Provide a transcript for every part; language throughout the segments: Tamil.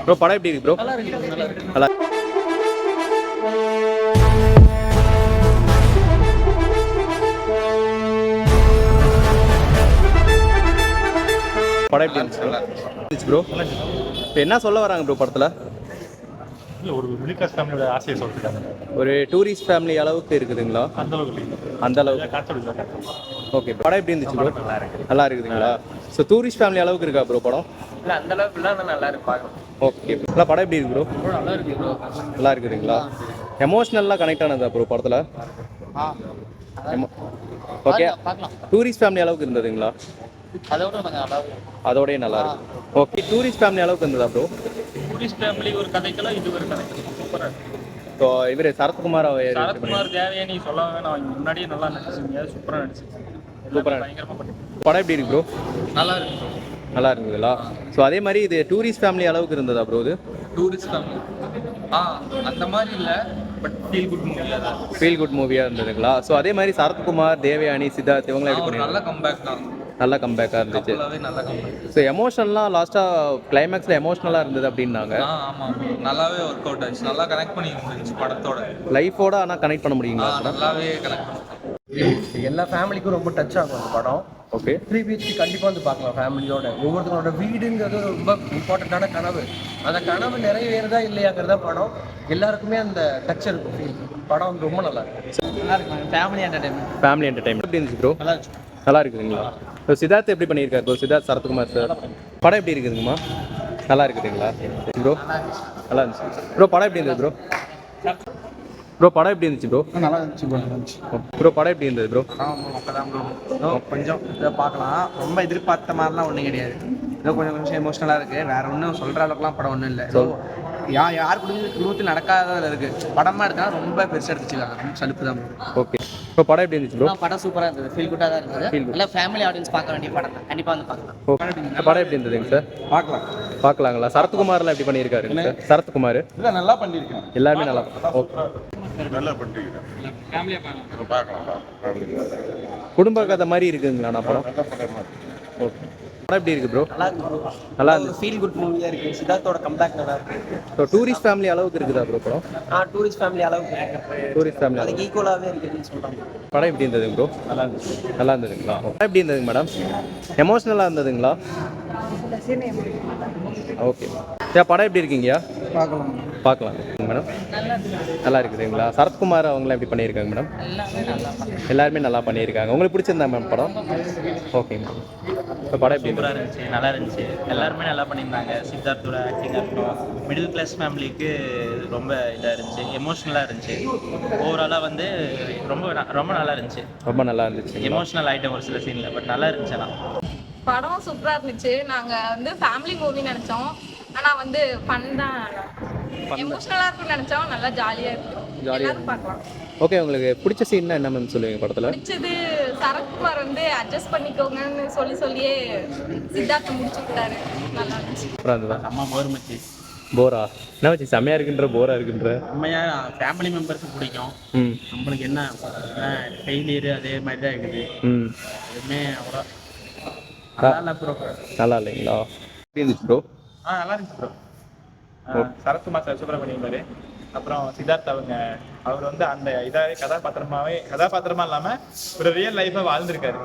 ப்ரோ படம் எப்படி இருக்கு ப்ரோ? நல்லா இருக்கு, நல்லா இருக்கு. நல்லா படம் எப்படி இருந்துச்சு ப்ரோ? இப்போ என்ன சொல்ல வராங்க ப்ரோ படத்தில்? இல்லை, ஒரு மிடில் கிளாஸ் ஃபேமிலியோட ஆசையை சொல்லிட்டாங்க. ஒரு டூரிஸ்ட் ஃபேமிலி அளவுக்கு இருக்குதுங்களா? அந்த அளவுக்கு இல்லை. அந்த அளவுக்கு கான்செப்ட் ஓகே. படம் எப்படி இருந்துச்சு ப்ரோ? நல்லா இருக்கு. நல்லா இருக்குதுங்களா? ஸோ டூரிஸ்ட் ஃபேமிலி அளவுக்கு இருக்கா ப்ரோ படம்? இல்லை அந்த அளவுக்கு இல்லை, ஆனால் நல்லா இருக்கு பார்க்கலாம். ஓகே. இல்லை படம் எப்படி இருக்கு ப்ரோ? நல்லா இருக்கு ப்ரோ. நல்லா இருக்குதுங்களா? எமோஷ்னலாக கனெக்ட் ஆனதா ப்ரோ படத்தில்? ஓகே. பார்க்கலாம். டூரிஸ்ட் ஃபேமிலி அளவுக்கு இருந்ததுங்களா? அதோட நாங்கள் நல்லா இருக்கும். அதோடய நல்லா இருக்கு. ஓகே. டூரிஸ்ட் ஃபேமிலி அளவுக்கு இருந்ததா ப்ரோ? டூரிஸ்ட் ஃபேமிலி ஒரு கதைக்கெல்லாம் இது ஒரு கதை சூப்பராக இருக்கு. ஸோ இவர் சரத்குமார் சரத்குமார் தேவையானி சொல்ல வேணாம், முன்னாடியே நல்லா நடிச்சிருக்கீங்க, சூப்பராக நடிச்சிருக்கீங்க. சூப்பராக பயங்கரமாக பண்ணி படம் எப்படி இருக்கு ப்ரோ? நல்லா இருக்கு ப்ரோ. நல்லா இருக்குதுங்களா? ஸோ அதே மாதிரி இது டூரிஸ்ட் ஃபேமிலி அளவுக்கு இருந்ததா ப்ரோ? இது டூரிஸ்ட் ஃபேமிலி அந்த மாதிரி இல்லை, பட் ஃபீல் குட் மூவியாக தான். ஃபீல் குட் மூவியாக இருந்ததுங்களா? ஸோ அதே மாதிரி சரத்குமார், தேவயானி, சித்தார்த் இவங்களாம் எப்படி நல்ல கம்பேக் தான். நல்ல கம்பேக்காக இருந்துச்சு. நல்ல கம்பேக். ஸோ எமோஷனல்லாம் லாஸ்ட்டாக கிளைமேக்ஸில் எமோஷ்னலாக இருந்தது அப்படின்னாங்க. ஆமாம், நல்லாவே ஒர்க் அவுட் ஆச்சு. நல்லா கனெக்ட் பண்ணி இருந்துச்சு படத்தோட. லைஃபோட ஆனால் கனெக்ட் பண்ண முடியுங்களா? நல்லாவே கனெக்ட் பண்ணி. எல்லா ஃபேமிலிக்கும் ரொம்ப டச் ஆகும் அந்த படம். ஓகே. 3 BHK கண்டிப்பாக வந்து பார்க்கலாம் ஃபேமிலியோட. ஒவ்வொருத்தரோட வீடுங்கிறது ரொம்ப இம்பார்ட்டண்ட்டான கனவு. அந்த கனவு நிறைவேறதா இல்லையாங்கிறதா படம். எல்லாருக்குமே அந்த டச் இருக்கும் ஃபீல். படம் வந்து ரொம்ப நல்லா இருக்கு. நல்லா இருக்கு. Family entertainment. ஃபேமிலி என்டர்டைன்மெண்ட் எப்படி இருந்துச்சு ப்ரோ? நல்லா இருந்துச்சு. நல்லா இருக்குதுங்களா? ஸோ சித்தார்த் எப்படி பண்ணியிருக்காரு ப்ரோ? சித்தார்த் சரத்குமார் சார் படம் எப்படி இருக்குதுங்கம்மா? நல்லா இருக்குதுங்களா ப்ரோ? நல்லா இருந்துச்சு ப்ரோ. படம் எப்படி இருந்தது ப்ரோ? ப்ரோ படம் எப்படி இருந்துச்சு ப்ரோ? நல்லா இருந்துச்சு ப்ரோ. நல்லா இருந்துச்சு ப்ரோ. படம் எப்படி இருந்தது ப்ரோ? ப்ரோ. கொஞ்சம் இதை பார்க்கலாம். ரொம்ப எதிர்பார்த்த மாதிரிலாம் ஒன்றும் கிடையாது. ஏதோ கொஞ்சம் எமோஷனலாக இருக்குது. வேறு ஒன்றும் சொல்கிற அளவுக்குலாம் படம் ஒன்றும் இல்லை. யார் குடும்பத்தில் நடக்காததில் இருக்குது. படமாக எடுத்தா ரொம்ப பெருசாக எடுத்துச்சுக்காங்க. சலுப்பு தான். ஓகே. இப்போ படம் எப்படி இருந்துச்சு ப்ரோ? படம் சூப்பராக இருந்தது. ஃபீல் குட்டாக தான் இருந்தது. நல்லா ஃபேமிலி ஆடியன்ஸ் பார்க்க வேண்டிய படம் தான். கண்டிப்பாக வந்து பார்க்கலாம். ஓகே. படம் எப்படி இருந்ததுங்க சார்? பார்க்கலாங்களா? சரத்குமார்லாம் எப்படி பண்ணியிருக்காரு சார்? சரத்குமார் இல்லை நல்லா பண்ணியிருக்கேன். எல்லாருமே நல்லா. ஓகே. நல்லா பண்ணிருக்கேன். குடும்ப கதை மாதிரி இருக்குதுங்களா படம்? ஓகே. படம் எப்படி இருக்கு ப்ரோ? நல்லா இருக்கு. நல்லா இருந்துச்சு. ஃபீல் குட் மூவியாக இருக்குது. சித்தார்த்தோட கம்பேக் நல்லா இருக்கு. ஸோ டூரிஸ்ட் ஃபேமிலி அளவுக்கு இருக்குதா ப்ரோ படம்? டூரிஸ்ட் ஃபேமிலி அளவுக்கு டூரிஸ்ட் ஃபேமிலி அதுக்கு ஈக்குவலாகவே இருக்குதுன்னு சொல்கிறாங்க. படம் எப்படி இருந்ததுங்க ப்ரோ? நல்லா இருந்துச்சு. நல்லா இருந்ததுங்களா? படம் எப்படி இருந்ததுங்க மேடம்? எமோஷ்னலாக இருந்ததுங்களா? ஓகே. படம் எப்படி இருக்கீங்கயா? பார்க்கலாம் மேடம். நல்லா இருக்குதுங்களா? சரத்குமார் அவங்களாம் எப்படி பண்ணியிருக்காங்க மேடம்? எல்லாருமே நல்லா பண்ணியிருக்காங்க. உங்களுக்கு பிடிச்சிருந்தா மேம் படம்? Okay ma'am. இப்போ படம் எப்படி சூப்பராக இருந்துச்சு, நல்லா இருந்துச்சு. எல்லாருமே நல்லா பண்ணியிருந்தாங்க. சித்தார்த்தோட ஆக்டிங்காக இருக்கட்டும், மிடில் கிளாஸ் ஃபேமிலிக்கு ரொம்ப இதாக இருந்துச்சு, எமோஷ்னலாக இருந்துச்சு. ஓவராலாக வந்து ரொம்ப ரொம்ப நல்லா இருந்துச்சு. ரொம்ப நல்லா இருந்துச்சு. எமோஷ்னல் ஆகிட்டேன் ஒரு சில சீனில், பட் நல்லா இருந்துச்சு. ஆனால் படம் சூப்பராக இருந்துச்சு. நாங்கள் வந்து ஃபேமிலி மூவி நினச்சோம், ஆனால் வந்து ஃபன் தான். எமோஷ்னலாக இருக்குன்னு நினச்சோம். நல்லா ஜாலியாக இருக்கும். ஜாலியாக பார்க்கலாம். ஓகே. உங்களுக்கு பிடிச்ச சீன்னா என்ன மேம் சொல்லுவீங்க படத்தில்? பிடிச்சது சரத்குமார் வந்து அட்ஜஸ்ட் பண்ணிக்கோங்கன்னு சொல்லியே சித்தார்த்த முடிச்சு விட்டாரு. நல்லா இருந்துச்சு. அப்புறம் அதுதான் அம்மா போர்மச்சு போரா என்ன வச்சு செம்மையாக இருக்குன்ற போரா இருக்குன்ற உண்மையாக ஃபேமிலி மெம்பர்ஸுக்கு பிடிக்கும். நம்மளுக்கு என்ன ஃபெயிலியரு அதே மாதிரி தான் இருக்குது. எதுவுமே அவ்வளோ நல்லா இல்லை ப்ரோ. நல்லா இல்லைங்களா? எப்படி இருந்துச்சு ப்ரோ? நல்லா இருந்துச்சு ப்ரோ. சரத்குமார் சார் சூப்பராக பண்ணியிருந்தாரு. அப்புறம் சித்தார்த் அவர் வந்து அந்த இதாகவே கதாபாத்திரமா இல்லாமல் ஒரு ரியல் லைஃபை வாழ்ந்துருக்காரு.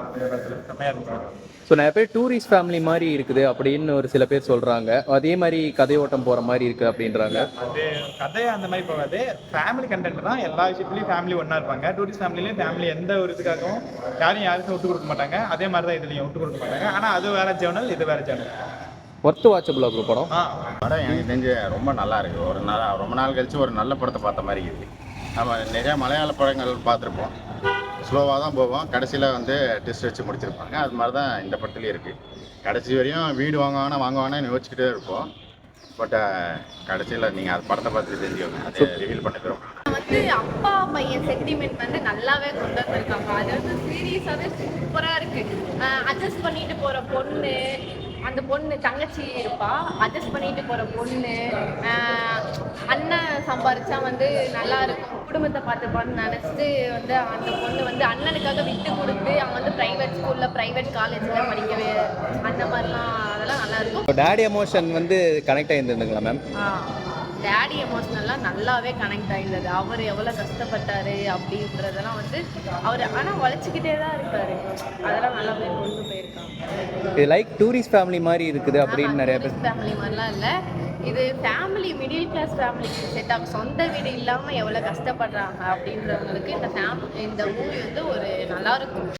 செம்மையாக இருக்கும். ஸோ நிறைய பேர் டூரிஸ்ட் ஃபேமிலி மாதிரி இருக்குது அப்படின்னு ஒரு சில பேர் சொல்கிறாங்க. அதே மாதிரி கதையோட்டம் போகிற மாதிரி இருக்குது அப்படின்றாங்க. அது கதையை அந்த மாதிரி போகாது. ஃபேமிலி கண்டென்ட் தான். எல்லா விஷயத்துலையும் ஃபேமிலி ஒன்றா இருப்பாங்க. டூரிஸ்ட் ஃபேமிலிலையும் ஃபேமிலி எந்த ஒரு இதுக்காகவும் யாருக்கும் விட்டு கொடுக்க மாட்டாங்க. அதே மாதிரி தான் இதுலையும் விட்டு கொடுக்க மாட்டாங்க. ஆனால் அது வேற சேனல், இது வேற சேனல். ஒர்த்து வாட்சபிளா ப்ரோ படம்? படம் எனக்கு தெரிஞ்சு ரொம்ப நல்லா இருக்குது. ரொம்ப நாள் கழிச்சு ஒரு நல்ல படத்தை பார்த்த மாதிரி இருக்குது. நம்ம நிறையா மலையாள படங்கள் பார்த்துருப்போம். ஸ்லோவாக தான் போவோம், கடைசியில் வந்து டெஸ்ட் வச்சு முடிச்சிருப்பாங்க. அது மாதிரி தான் இந்த படத்துலேயும் இருக்குது. கடைசி வரையும் வீடு வாங்குவானு யோசிச்சுக்கிட்டே இருப்போம். பட் கடைசியில் நீங்கள் அது படத்தை பார்த்துட்டு தெரிஞ்சுக்கோங்க. அதை ரிவீல் பண்ணிக்கிறோம். வந்து அப்பா பையன் சென்டிமெண்ட் வந்து நல்லாவே கொண்டு வந்திருக்காங்க. அது வந்து சீரியஸாகவே சூப்பராக இருக்குது. அட்ஜஸ்ட் பண்ணிட்டு போகிற பொண்ணு, அந்த பொண்ணு தங்கச்சி இருப்பா, அட்ஜஸ்ட் பண்ணிட்டு போகிற பொண்ணு, அண்ணன் சம்பாரிச்சா வந்து நல்லா இருக்கும். குடும்பத்தை பார்த்துப்பான்னு நினச்சிட்டு வந்து அந்த பொண்ணு வந்து அண்ணனுக்காக விட்டு கொடுத்து அவன் வந்து ப்ரைவேட் ஸ்கூலில் ப்ரைவேட் காலேஜில் படிக்கவே அந்த மாதிரிலாம் அதெல்லாம் நல்லாயிருக்கும். டேடி எமோஷன் வந்து கனெக்ட் ஆகியிருந்துங்களா மேம்? டேடி எமோஷ்னல்லாம் நல்லாவே கனெக்ட் ஆகிருந்தது. அவர் எவ்வளோ கஷ்டப்பட்டாரு அப்படின்றதெல்லாம் வந்து அவர் ஆனால் உழைச்சிக்கிட்டே தான் இருக்காரு. அதெல்லாம் நல்லாவே கொண்டு போயிருக்காங்க. இது லைக் டூரிஸ்ட் ஃபேமிலி மாதிரி இருக்குது அப்படின்னு நிறைய பேர். ஃபேமிலி மாதிரிலாம் இல்லை, இது ஃபேமிலி மிடில் கிளாஸ் ஃபேமிலிக்கு செட் ஆகும். சொந்த வீடு இல்லாமல் எவ்வளோ கஷ்டப்படுறாங்க அப்படின்றவங்களுக்கு இந்த மூவி வந்து ஒரு நல்லாயிருக்கும்.